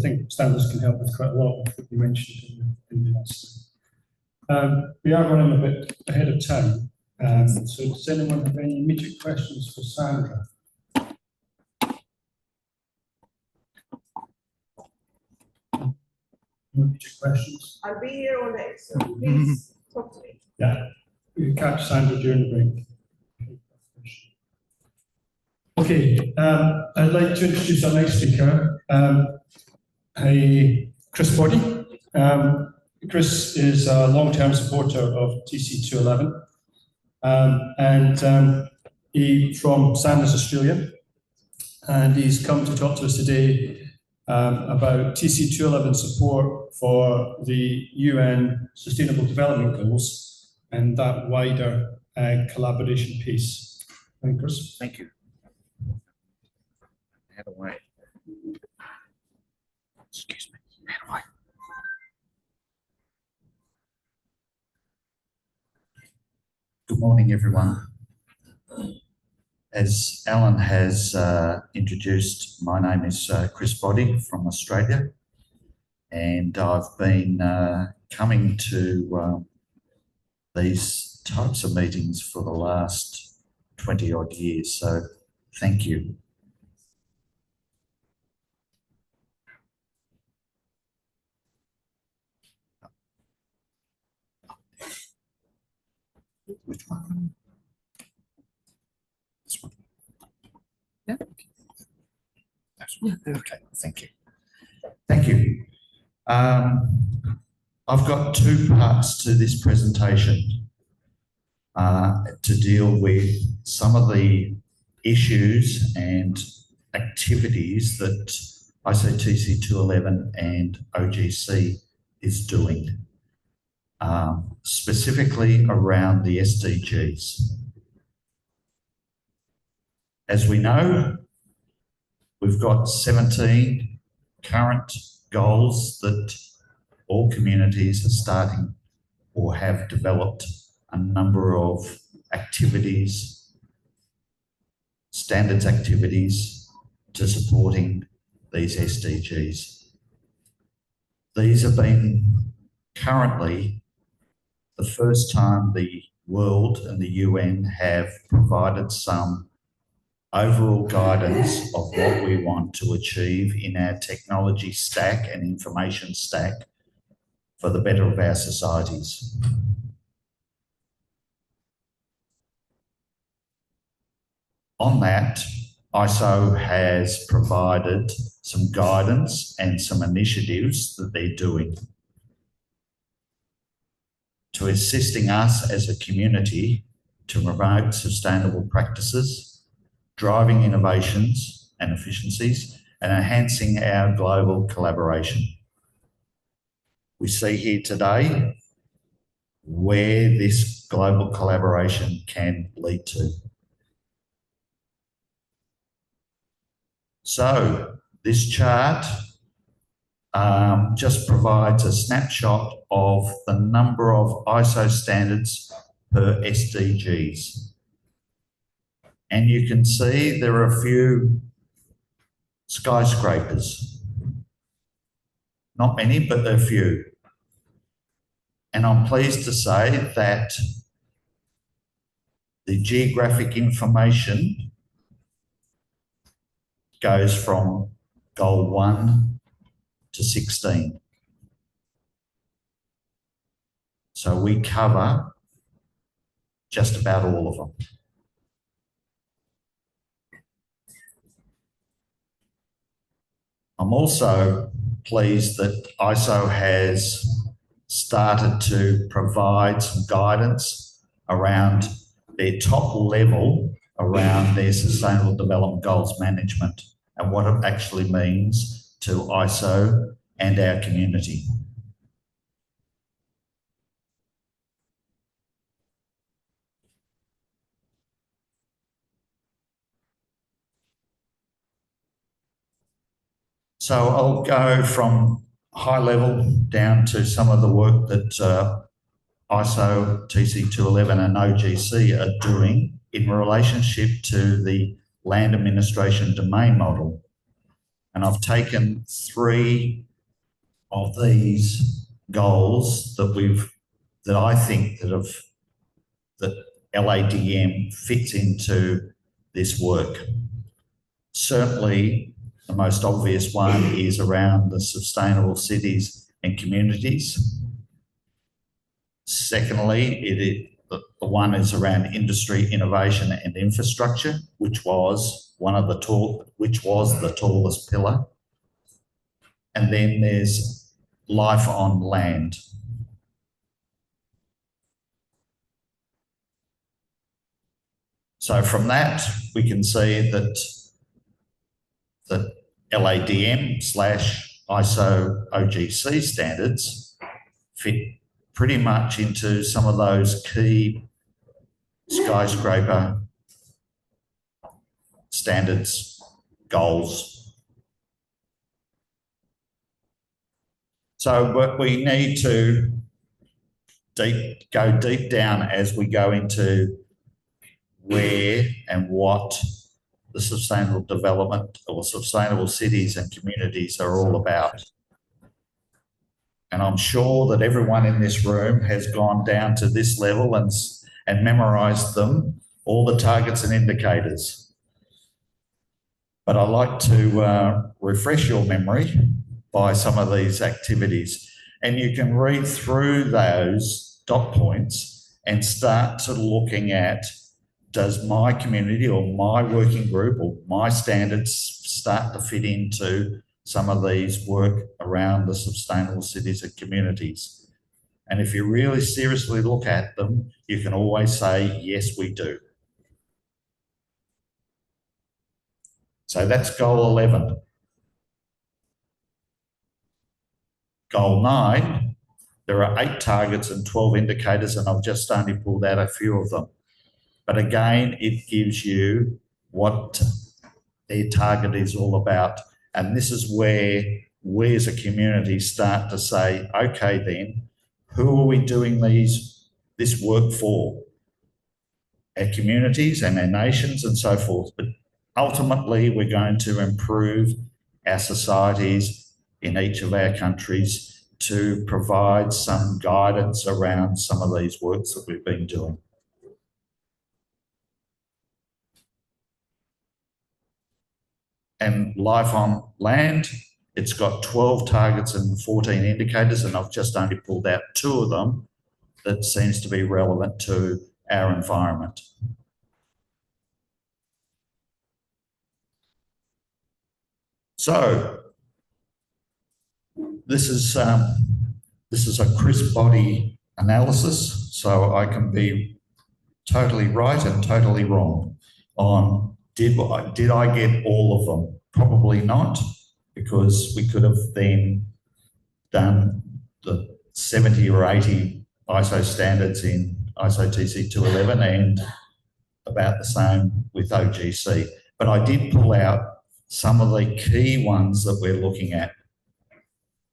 think standards can help with quite a lot of what you mentioned in the last. We are running a bit ahead of time, so does anyone have any immediate questions for Sandra? Immediate questions? I'll be here all day, so please talk to me. Yeah, you catch Sandra during the break. Okay, I'd like to introduce our next speaker, Chris Body. Chris is a long-term supporter of TC211, and he's from Sanders, Australia, and he's come to talk to us today about TC211 support for the UN Sustainable Development Goals and that wider collaboration piece. Thank you, Chris. Thank you. How do I? Excuse me. How do I? Good morning, everyone. As Alan has introduced, my name is Chris Body from Australia, and I've been coming to these types of meetings for the last 20 odd years, so thank you. Which one? This one. Yeah. That's one. Okay, thank you. Thank you. I've got two parts to this presentation to deal with some of the issues and activities that ICTC 211 and OGC is doing. Specifically around the SDGs. As we know, we've got 17 current goals that all communities are starting or have developed a number of activities, standards activities to supporting these SDGs. These have been currently the first time the world and the UN have provided some overall guidance of what we want to achieve in our technology stack and information stack for the better of our societies. On that, ISO has provided some guidance and some initiatives that they're doing to assisting us as a community to promote sustainable practices, driving innovations and efficiencies, and enhancing our global collaboration. We see here today where this global collaboration can lead to. So this chart just provides a snapshot of the number of ISO standards per SDGs. And you can see there are a few skyscrapers. Not many, but a few. And I'm pleased to say that the geographic information goes from goal 1 to 16. So we cover just about all of them. I'm also pleased that ISO has started to provide some guidance around their top level around their Sustainable Development Goals management and what it actually means to ISO and our community. So I'll go from high level down to some of the work that ISO, TC211 and OGC are doing in relationship to the land administration domain model. And I've taken 3 of these goals that I think that LADM fits into this work. Certainly, the most obvious one is around the sustainable cities and communities. Secondly, the one is around industry, innovation and infrastructure, which was the tallest pillar. And then there's life on land. So from that, we can see that LADM/ISO OGC standards fit pretty much into some of those key skyscraper standards goals. So but we need to go deep down as we go into where and what the sustainable development or sustainable cities and communities are all about. And I'm sure that everyone in this room has gone down to this level and memorised them, all the targets and indicators. But I'd like to refresh your memory by some of these activities. And you can read through those dot points and start to looking at, does my community or my working group or my standards start to fit into some of these work around the sustainable cities and communities? And if you really seriously look at them, you can always say, yes, we do. So that's goal 11. Goal 9, there are 8 targets and 12 indicators, and I've just only pulled out a few of them. But again, it gives you what their target is all about. And this is where we as a community start to say, okay, then, who are we doing this work for? Our communities and our nations and so forth. But ultimately, we're going to improve our societies in each of our countries to provide some guidance around some of these works that we've been doing. And life on land, it's got 12 targets and 14 indicators, and I've just only pulled out 2 of them that seems to be relevant to our environment. So this is a crisp body analysis, so I can be totally right and totally wrong on did I get all of them? Probably not, because we could have then done the 70 or 80 ISO standards in ISO TC 211 and about the same with OGC. But I did pull out some of the key ones that we're looking at.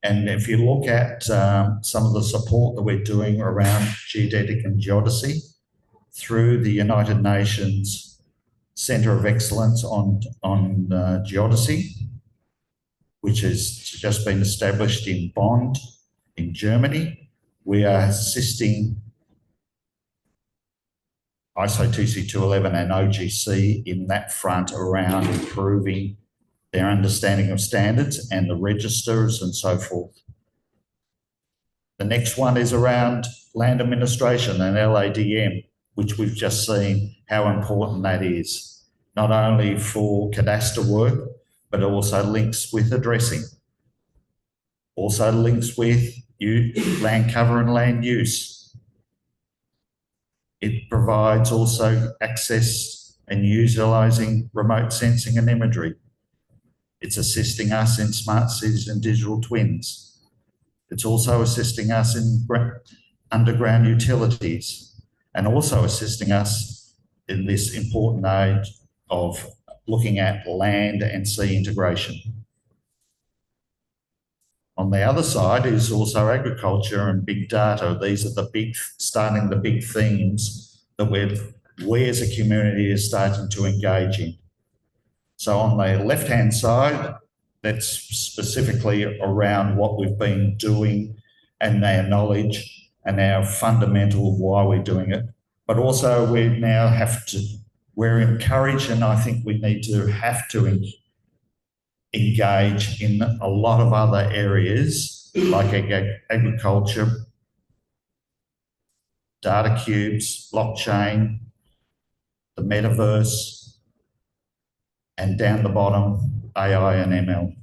And if you look at some of the support that we're doing around geodetic and geodesy through the United Nations Centre of Excellence on Geodesy, which has just been established in Bonn in Germany, we are assisting ISO TC 211 and OGC in that front around improving their understanding of standards and the registers and so forth. The next one is around land administration and LADM, which we've just seen how important that is, not only for cadastre work, but also links with addressing, also links with land cover and land use. It provides also access and utilising remote sensing and imagery. It's assisting us in smart cities and digital twins. It's also assisting us in underground utilities, and also assisting us in this important age of looking at land and sea integration. On the other side is also agriculture and big data. These are the big themes that we as a community are starting to engage in. So on the left-hand side, that's specifically around what we've been doing and our knowledge and our fundamental why we're doing it. But also we now we're encouraged, and I think we have to engage in a lot of other areas like agriculture, data cubes, blockchain, the metaverse, and down the bottom, AI and ML.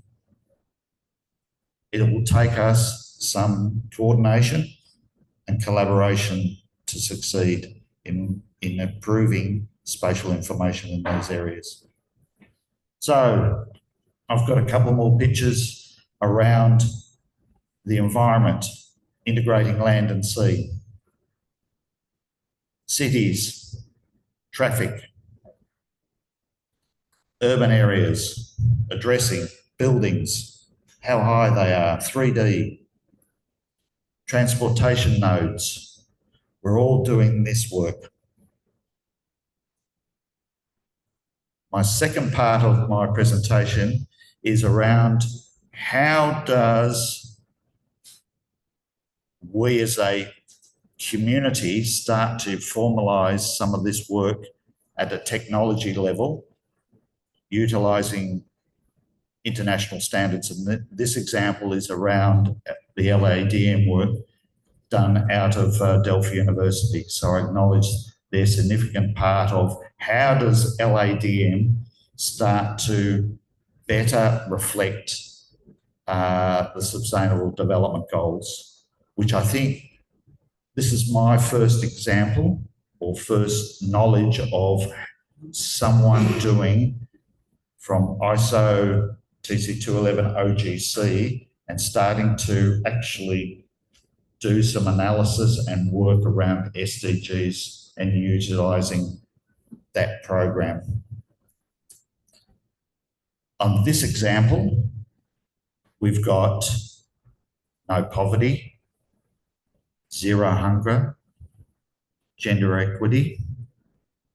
It will take us some coordination and collaboration to succeed in improving spatial information in those areas. So I've got a couple more pictures around the environment, integrating land and sea, cities, traffic, urban areas, addressing buildings, how high they are, 3D, transportation nodes. We're all doing this work. My second part of my presentation is around how does we as a community start to formalise some of this work at a technology level, utilising international standards. And this example is around the LADM work done out of Delphi University. So I acknowledge their significant part of how does LADM start to better reflect the Sustainable Development Goals, which I think this is my first example or first knowledge of someone doing from ISO TC211 OGC and starting to actually do some analysis and work around SDGs and utilising that program. On this example, we've got no poverty, zero hunger, gender equity,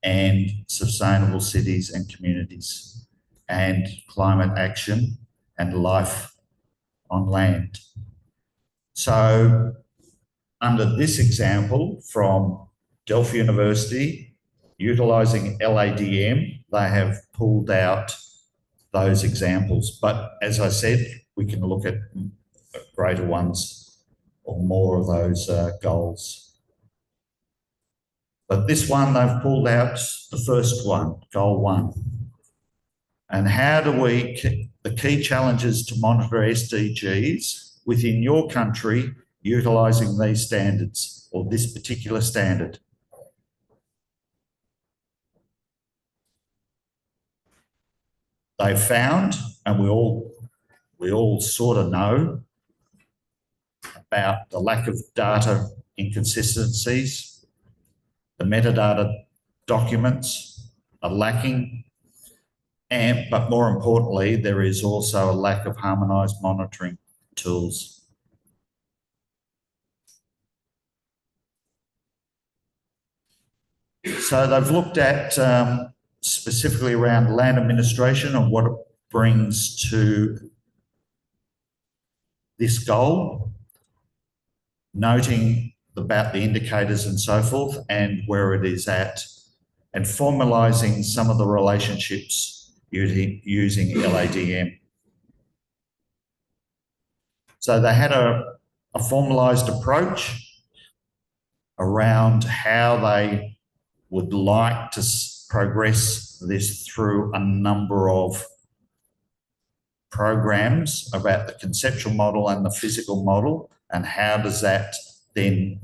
and sustainable cities and communities, and climate action and life on land. So under this example from Delphi University, utilising LADM, they have pulled out those examples. But as I said, we can look at greater ones or more of those goals. But this one, they've pulled out the first one, goal 1. And how do the key challenges to monitor SDGs within your country utilising these standards or this particular standard? They found, and we all sort of know about the lack of data inconsistencies, the metadata documents are lacking, but more importantly, there is also a lack of harmonised monitoring tools. So they've looked at specifically around land administration and what it brings to this goal, noting about the indicators and so forth and where it is at, and formalising some of the relationships using LADM. So they had a formalised approach around how they would like to progress this through a number of programs about the conceptual model and the physical model, and how does that then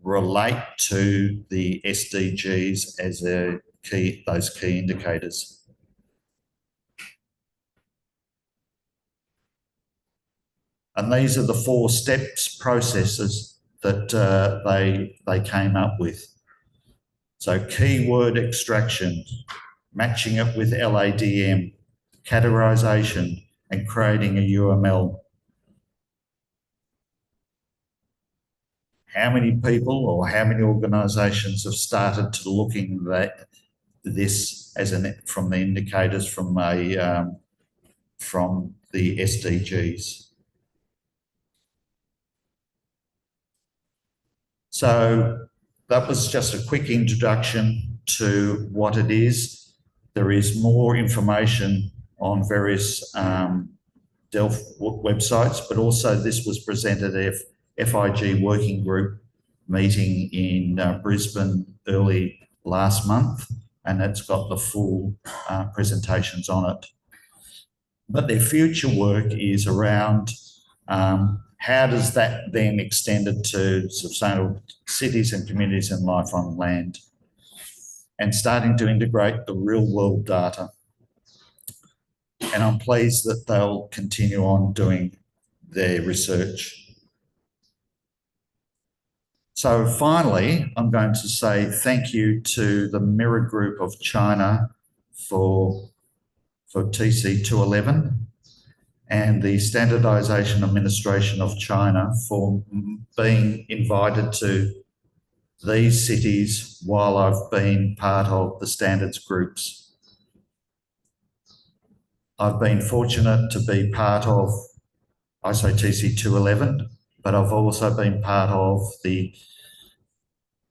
relate to the SDGs as those key indicators. And these are the 4 steps processes that they came up with. So keyword extraction, matching it with LADM, categorisation, and creating a UML. How many people or how many organisations have started to looking at this as from the indicators from the SDGs. So that was just a quick introduction to what it is. There is more information on various Delft websites, but also this was presented at FIG working group meeting in Brisbane early last month, and it's got the full presentations on it. But their future work is around how does that then extend it to sustainable cities and communities and life on land, and starting to integrate the real world data. And I'm pleased that they'll continue on doing their research. So finally, I'm going to say thank you to the Mirror Group of China for TC 211 and the Standardization Administration of China for being invited to these cities while I've been part of the standards groups. I've been fortunate to be part of ISO TC 211, but I've also been part of the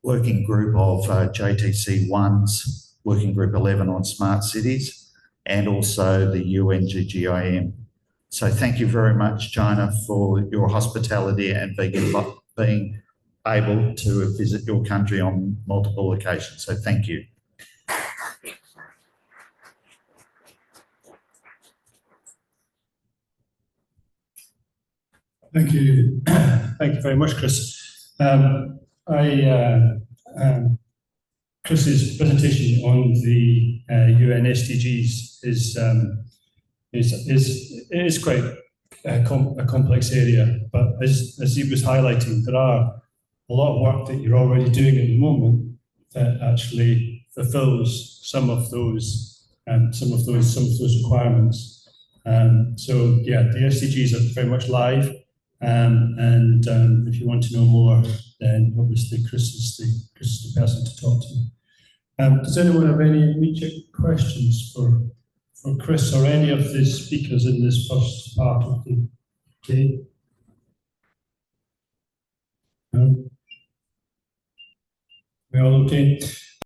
working group of JTC 1's working group 11 on smart cities, and also the UNGGIM. So thank you very much, China, for your hospitality and being able to visit your country on multiple occasions. So thank you. Thank you. Thank you very much, Chris. Chris's presentation on the UN SDGs is quite a complex area, but as he was highlighting, there are a lot of work that you're already doing at the moment that actually fulfills some of those requirements. So yeah, the SDGs are very much live. And if you want to know more, then obviously Chris is the person to talk to. Does anyone have any immediate questions for Chris or any of the speakers in this first part of the day? No? We all okay?